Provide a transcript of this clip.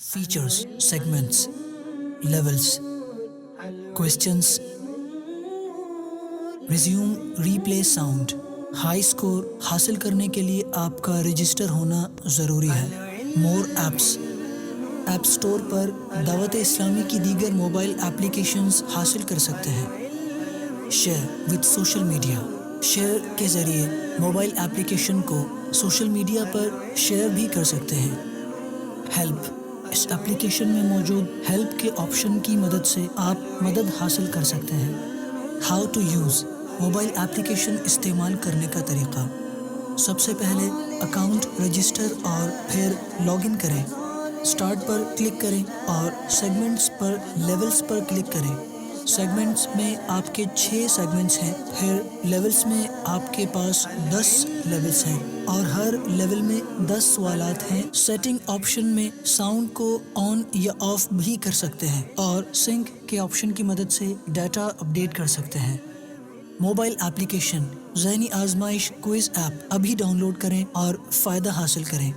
features, segments, levels, questions, resume, replay sound. High score حاصل کرنے کے لیے آپ کا رجسٹر ہونا ضروری ہے. مور ایپس. ایپ اسٹور پر دعوت اسلامی کی دیگر موبائل ایپلیکیشنز حاصل کر سکتے ہیں. Share with social media. Share کے ذریعے موبائل ایپلیکیشن کو سوشل میڈیا پر شیئر بھی کر سکتے ہیں. ہیلپ. اس ایپلیکیشن میں موجود ہیلپ کے آپشن کی مدد سے آپ مدد حاصل کر سکتے ہیں. How to use. Mobile application استعمال کرنے کا طریقہ. سب سے پہلے اکاؤنٹ رجسٹر اور پھر لاگ ان کریں. اسٹارٹ پر کلک کریں اور سیگمنٹس پر لیولز پر کلک کریں. سیگمنٹس میں آپ کے 6 سیگمنٹس ہیں. پھر لیولز میں آپ کے پاس 10 لیولز ہیں اور ہر لیول میں 10 سوالات ہیں. سیٹنگ آپشن میں ساؤنڈ کو آن یا آف بھی کر سکتے ہیں اور سنک کے آپشن کی مدد سے ڈیٹا اپڈیٹ کر سکتے ہیں. موبائل ایپلیکیشن ذہنی آزمائش کوئز ایپ ابھی ڈاؤن لوڈ کریں اور فائدہ حاصل کریں.